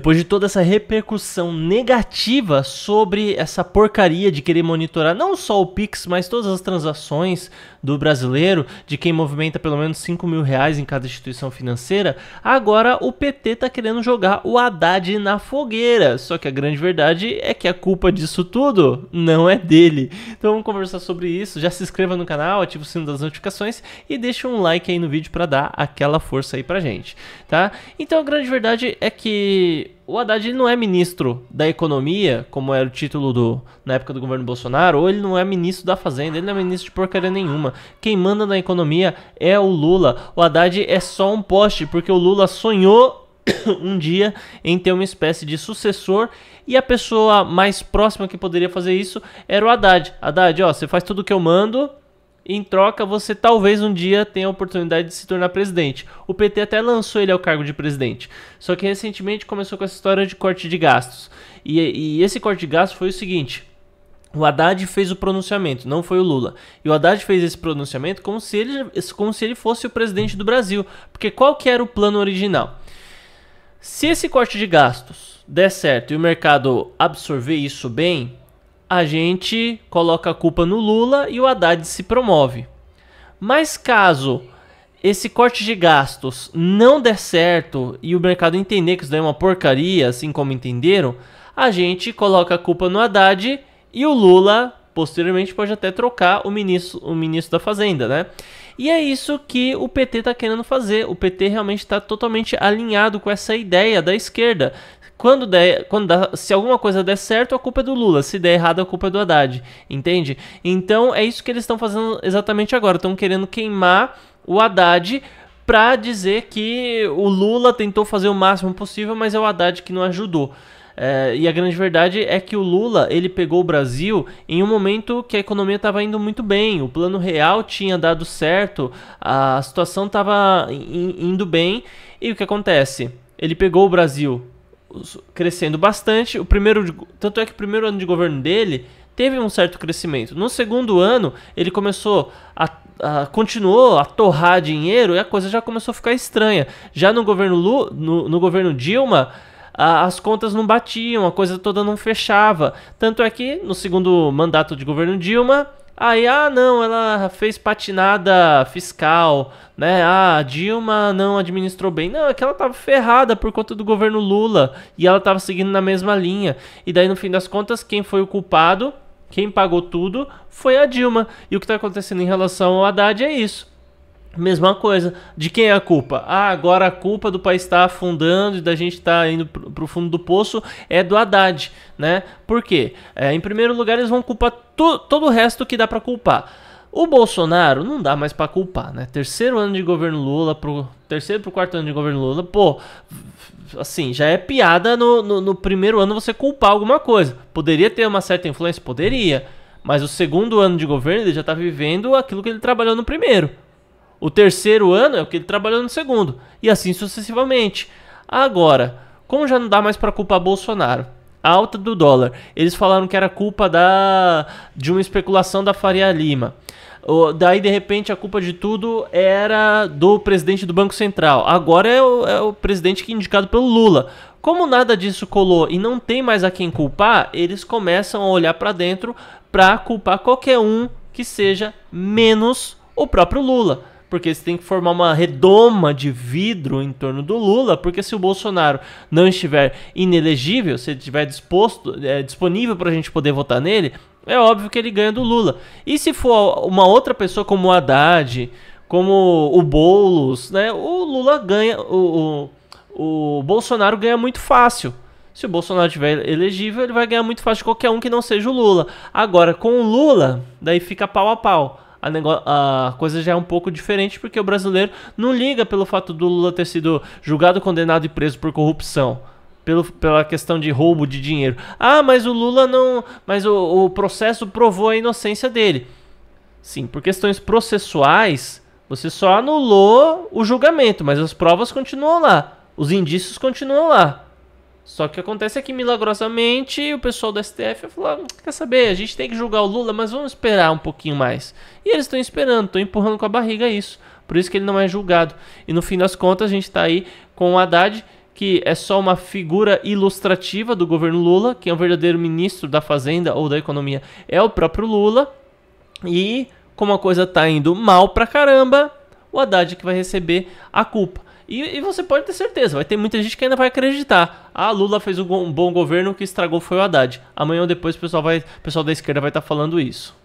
Depois de toda essa repercussão negativa sobre essa porcaria de querer monitorar não só o Pix, mas todas as transações do brasileiro, de quem movimenta pelo menos R$ 5.000 em cada instituição financeira, agora o PT tá querendo jogar o Haddad na fogueira. Só que a grande verdade é que a culpa disso tudo não é dele. Então vamos conversar sobre isso. Já se inscreva no canal, ative o sino das notificações e deixa um like aí no vídeo para dar aquela força aí pra gente, tá? Então a grande verdade é que o Haddad ele não é ministro da economia, como era o título na época do governo Bolsonaro, ou ele não é ministro da fazenda, ele não é ministro de porcaria nenhuma. Quem manda na economia é o Lula. O Haddad é só um poste, porque o Lula sonhou um dia em ter uma espécie de sucessor, e a pessoa mais próxima que poderia fazer isso era o Haddad. Haddad, ó, você faz tudo o que eu mando, em troca, você talvez um dia tenha a oportunidade de se tornar presidente. O PT até lançou ele ao cargo de presidente. Só que recentemente começou com essa história de corte de gastos. E esse corte de gastos foi o seguinte: o Haddad fez o pronunciamento, não foi o Lula. E o Haddad fez esse pronunciamento como se ele fosse o presidente do Brasil. Porque qual que era o plano original? Se esse corte de gastos der certo e o mercado absorver isso bem, a gente coloca a culpa no Lula e o Haddad se promove. Mas caso esse corte de gastos não der certo e o mercado entender que isso daí é uma porcaria, assim como entenderam, a gente coloca a culpa no Haddad e o Lula, posteriormente, pode até trocar o ministro da Fazenda, né? E é isso que o PT está querendo fazer. O PT realmente está totalmente alinhado com essa ideia da esquerda. Se alguma coisa der certo, a culpa é do Lula. Se der errado, a culpa é do Haddad. Entende? Então é isso que eles estão fazendo exatamente agora. Estão querendo queimar o Haddad para dizer que o Lula tentou fazer o máximo possível, mas é o Haddad que não ajudou. E a grande verdade é que o Lula ele pegou o Brasil em um momento que a economia estava indo muito bem, o plano real tinha dado certo, a situação estava indo bem. E o que acontece? Ele pegou o Brasil crescendo bastante. Tanto é que o primeiro ano de governo dele teve um certo crescimento. No segundo ano ele continuou a torrar dinheiro e a coisa já começou a ficar estranha. Já no governo no governo Dilma, as contas não batiam, a coisa toda não fechava. Tanto é que no segundo mandato de governo Dilma, ela fez patinada fiscal, né? A Dilma não administrou bem. Não, é que ela tava ferrada por conta do governo Lula e ela tava seguindo na mesma linha. E daí, no fim das contas, quem foi o culpado, quem pagou tudo, foi a Dilma. E o que tá acontecendo em relação ao Haddad é isso. Mesma coisa. De quem é a culpa? Agora a culpa do país estar afundando e da gente estar indo pro fundo do poço é do Haddad, né? Por quê? Em primeiro lugar, eles vão culpar todo o resto que dá pra culpar. O Bolsonaro não dá mais pra culpar, né? Terceiro ano de governo Lula, terceiro pro quarto ano de governo Lula, pô, assim, já é piada no primeiro ano você culpar alguma coisa. Poderia ter uma certa influência? Poderia. Mas o segundo ano de governo ele já tá vivendo aquilo que ele trabalhou no primeiro. O terceiro ano é o que ele trabalhou no segundo. E assim sucessivamente. Agora, como já não dá mais para culpar Bolsonaro, a alta do dólar, eles falaram que era culpa de uma especulação da Faria Lima. Daí, de repente, a culpa de tudo era do presidente do Banco Central. Agora é o presidente que é indicado pelo Lula. Como nada disso colou e não tem mais a quem culpar, eles começam a olhar para dentro para culpar qualquer um que seja menos o próprio Lula. Porque você tem que formar uma redoma de vidro em torno do Lula, porque se o Bolsonaro não estiver inelegível, se ele estiver disponível para a gente poder votar nele, é óbvio que ele ganha do Lula. E se for uma outra pessoa como o Haddad, como o Boulos, né, o Lula ganha, o Bolsonaro ganha muito fácil. Se o Bolsonaro estiver elegível, ele vai ganhar muito fácil de qualquer um que não seja o Lula. Agora, com o Lula, daí fica pau a pau. A coisa já é um pouco diferente, porque o brasileiro não liga pelo fato do Lula ter sido julgado, condenado e preso por corrupção, pela questão de roubo de dinheiro. Mas o Lula não... Mas o processo provou a inocência dele. Sim, por questões processuais, você só anulou o julgamento, mas as provas continuam lá, os indícios continuam lá. Só que acontece é que, milagrosamente, o pessoal do STF falou: quer saber, a gente tem que julgar o Lula, mas vamos esperar um pouquinho mais. E eles estão esperando, estão empurrando com a barriga isso. Por isso que ele não é julgado. E no fim das contas, a gente está aí com o Haddad, que é só uma figura ilustrativa do governo Lula, que é o verdadeiro ministro da Fazenda ou da Economia é o próprio Lula. E como a coisa tá indo mal pra caramba, o Haddad que vai receber a culpa. E você pode ter certeza, vai ter muita gente que ainda vai acreditar. Ah, Lula fez um bom governo, o que estragou foi o Haddad. Amanhã ou depois o pessoal da esquerda vai estar falando isso.